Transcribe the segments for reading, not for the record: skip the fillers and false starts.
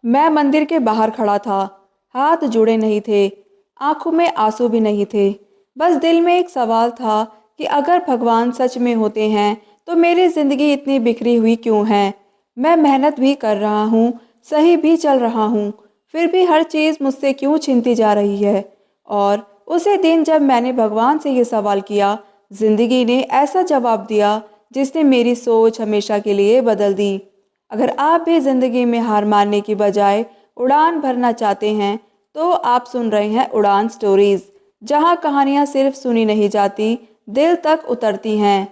मैं मंदिर के बाहर खड़ा था। हाथ जुड़े नहीं थे, आंखों में आंसू भी नहीं थे। बस दिल में एक सवाल था कि अगर भगवान सच में होते हैं तो मेरी ज़िंदगी इतनी बिखरी हुई क्यों है। मैं मेहनत भी कर रहा हूँ, सही भी चल रहा हूँ, फिर भी हर चीज़ मुझसे क्यों छीनती जा रही है। और उसी दिन जब मैंने भगवान से ये सवाल किया, ज़िंदगी ने ऐसा जवाब दिया जिसने मेरी सोच हमेशा के लिए बदल दी। अगर आप भी ज़िंदगी में हार मानने की बजाय उड़ान भरना चाहते हैं तो आप सुन रहे हैं उड़ान स्टोरीज, जहां कहानियां सिर्फ सुनी नहीं जाती, दिल तक उतरती हैं।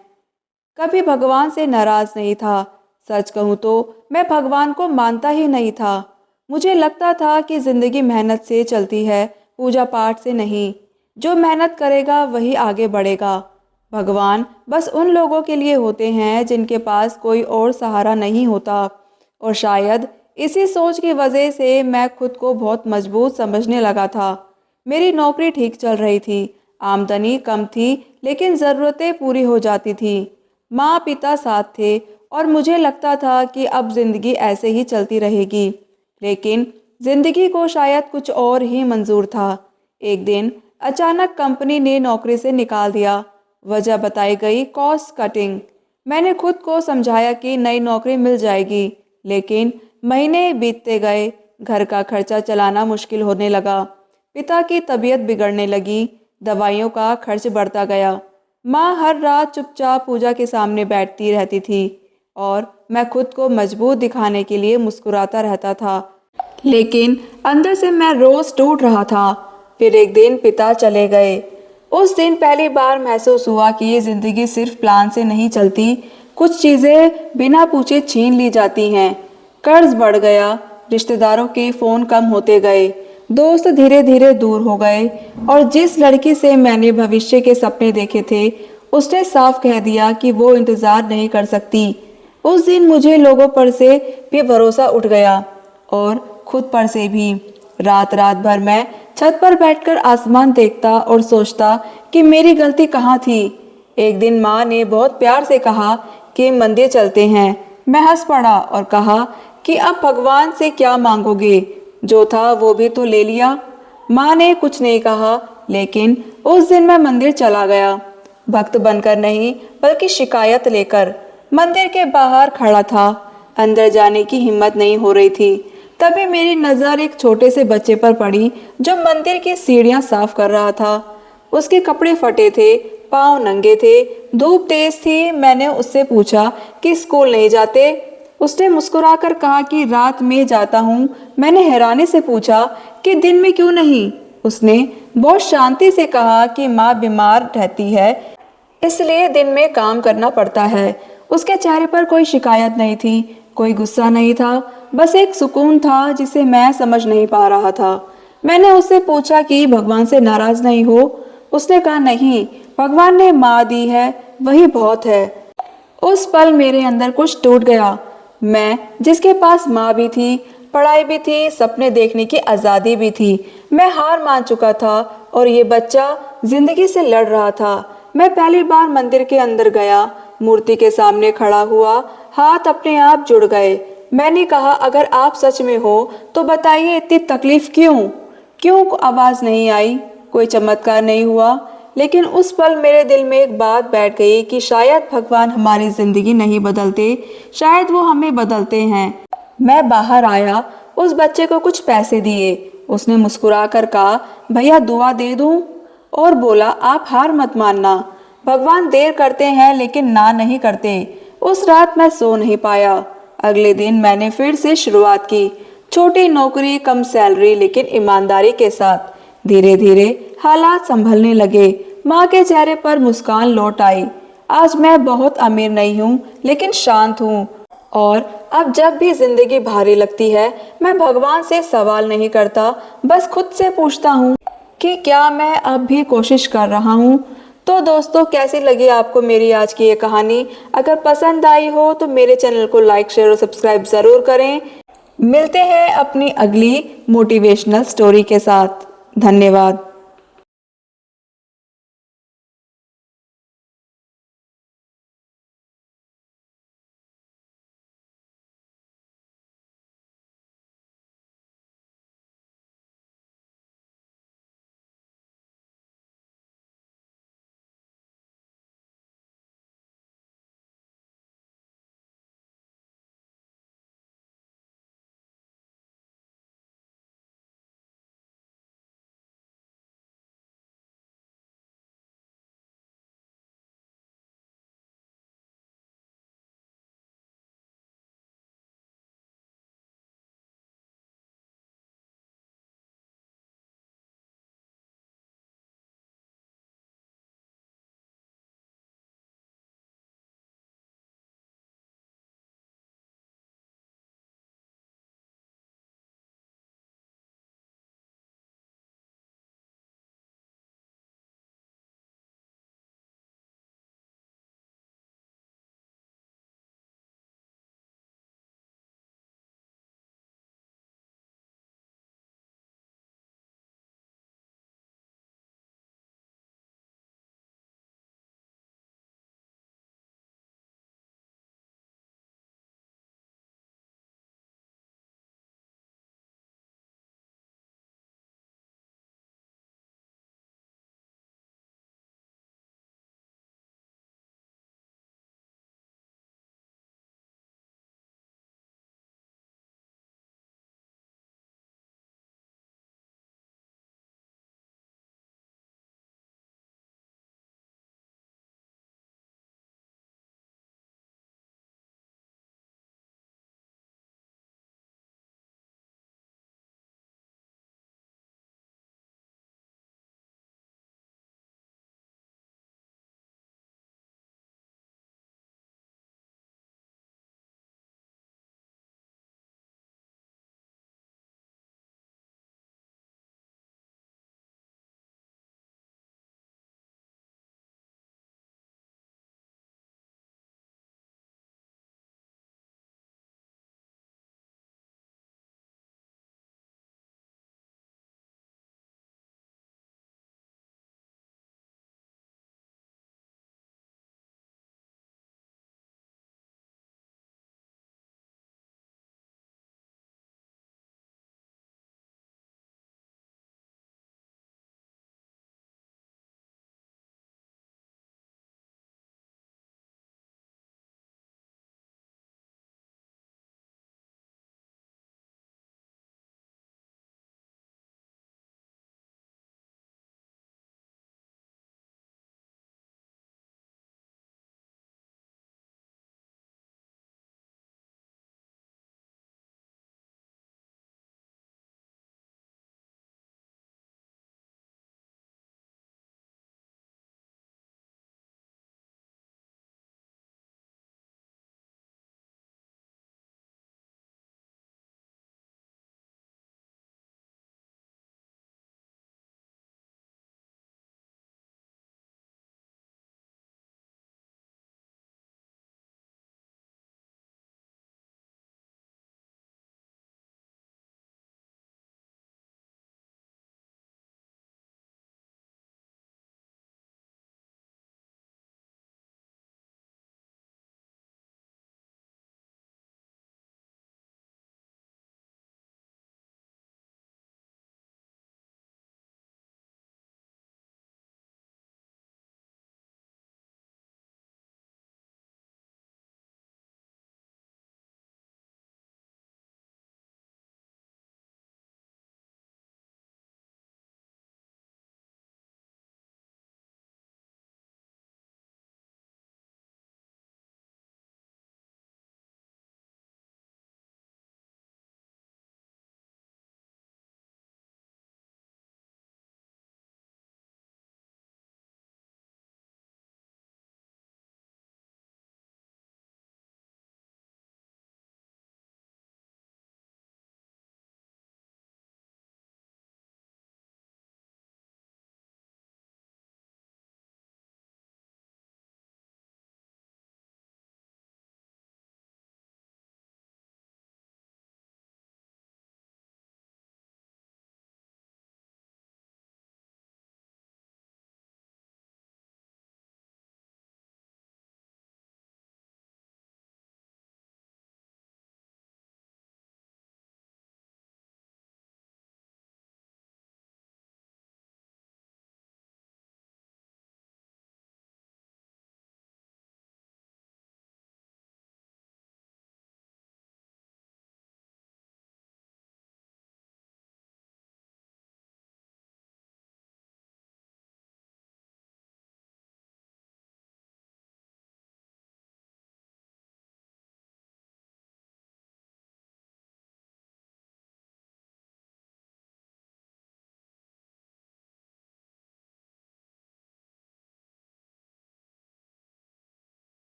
कभी भगवान से नाराज नहीं था। सच कहूँ तो मैं भगवान को मानता ही नहीं था। मुझे लगता था कि जिंदगी मेहनत से चलती है, पूजा पाठ से नहीं। जो मेहनत करेगा वही आगे बढ़ेगा। भगवान बस उन लोगों के लिए होते हैं जिनके पास कोई और सहारा नहीं होता। और शायद इसी सोच की वजह से मैं खुद को बहुत मजबूत समझने लगा था। मेरी नौकरी ठीक चल रही थी, आमदनी कम थी, लेकिन ज़रूरतें पूरी हो जाती थी। माँ पिता साथ थे और मुझे लगता था कि अब ज़िंदगी ऐसे ही चलती रहेगी। लेकिन ज़िंदगी को शायद कुछ और ही मंजूर था। एक दिन अचानक कंपनी ने नौकरी से निकाल दिया। वजह बताई गई कॉस्ट कटिंग। मैंने खुद को समझाया कि नई नौकरी मिल जाएगी, लेकिन महीने बीतते गए, घर का खर्चा चलाना मुश्किल होने लगा। पिता की तबीयत बिगड़ने लगी, दवाइयों का खर्च बढ़ता गया। माँ हर रात चुपचाप पूजा के सामने बैठती रहती थी और मैं खुद को मजबूत दिखाने के लिए मुस्कुराता रहता था, लेकिन अंदर से मैं रोज टूट रहा था। फिर एक दिन पिता चले गए। उस दिन पहली बार महसूस हुआ कि ये जिंदगी सिर्फ प्लान से नहीं चलती, कुछ चीजें बिना पूछे छीन ली जाती हैं। कर्ज बढ़ गया, रिश्तेदारों के फोन कम होते गए, दोस्त धीरे धीरे दूर हो गए और जिस लड़की से मैंने भविष्य के सपने देखे थे उसने साफ कह दिया कि वो इंतजार नहीं कर सकती। उस दिन मुझे लोगों पर से भी भरोसा उठ गया और खुद पर से भी। रात रात भर मैं छत पर बैठकर आसमान देखता और सोचता कि मेरी गलती कहाँ थी। एक दिन माँ ने बहुत प्यार से कहा कि मंदिर चलते हैं। मैं हंस पड़ा और कहा कि अब भगवान से क्या मांगोगे, जो था वो भी तो ले लिया। माँ ने कुछ नहीं कहा, लेकिन उस दिन मैं मंदिर चला गया, भक्त बनकर नहीं बल्कि शिकायत लेकर। मंदिर के बाहर खड़ा था, अंदर जाने की हिम्मत नहीं हो रही थी। तभी मेरी नज़र एक छोटे से बच्चे पर पड़ी जो मंदिर की सीढ़ियां साफ कर रहा था। उसके कपड़े फटे थे, पाँव नंगे थे, धूप तेज थी। मैंने उससे पूछा कि स्कूल नहीं जाते। उसने मुस्कुराकर कहा कि रात में जाता हूँ। मैंने हैरानी से पूछा कि दिन में क्यों नहीं। उसने बहुत शांति से कहा कि माँ बीमार रहती है, इसलिए दिन में काम करना पड़ता है। उसके चेहरे पर कोई शिकायत नहीं थी, कोई गुस्सा नहीं था, बस एक सुकून था जिसे मैं समझ नहीं पा रहा था। मैंने उससे पूछा कि भगवान से नाराज नहीं हो। उसने कहा नहीं, भगवान ने माँ दी है, वही बहुत है। उस पल मेरे अंदर कुछ टूट गया। मैं जिसके पास माँ भी थी, पढ़ाई भी थी, सपने देखने की आज़ादी भी थी, मैं हार मान चुका था और ये बच्चा जिंदगी से लड़ रहा था। मैं पहली बार मंदिर के अंदर गया, मूर्ति के सामने खड़ा हुआ, हाथ अपने आप जुड़ गए। मैंने कहा अगर आप सच में हो तो बताइए इतनी तकलीफ क्यों? क्यों आवाज नहीं आई? कोई चमत्कार नहीं हुआ। लेकिन उस पल मेरे दिल में एक बात बैठ गई कि शायद भगवान हमारी जिंदगी नहीं बदलते, शायद वो हमें बदलते हैं। मैं बाहर आया, उस बच्चे को कुछ पैसे दिए। उसने मुस्कुराकर कहा भैया दुआ दे दूं, और बोला आप हार मत मानना, भगवान देर करते हैं लेकिन ना नहीं करते। उस रात मैं सो नहीं पाया। अगले दिन मैंने फिर से शुरुआत की, छोटी नौकरी, कम सैलरी, लेकिन ईमानदारी के साथ। धीरे धीरे हालात संभलने लगे, माँ के चेहरे पर मुस्कान लौट आई। आज मैं बहुत अमीर नहीं हूँ, लेकिन शांत हूँ। और अब जब भी जिंदगी भारी लगती है, मैं भगवान से सवाल नहीं करता, बस खुद से पूछता हूँ कि क्या मैं अब भी कोशिश कर रहा हूँ। तो दोस्तों, कैसी लगी आपको मेरी आज की ये कहानी? अगर पसंद आई हो तो मेरे चैनल को लाइक, शेयर और सब्सक्राइब ज़रूर करें। मिलते हैं अपनी अगली मोटिवेशनल स्टोरी के साथ। धन्यवाद।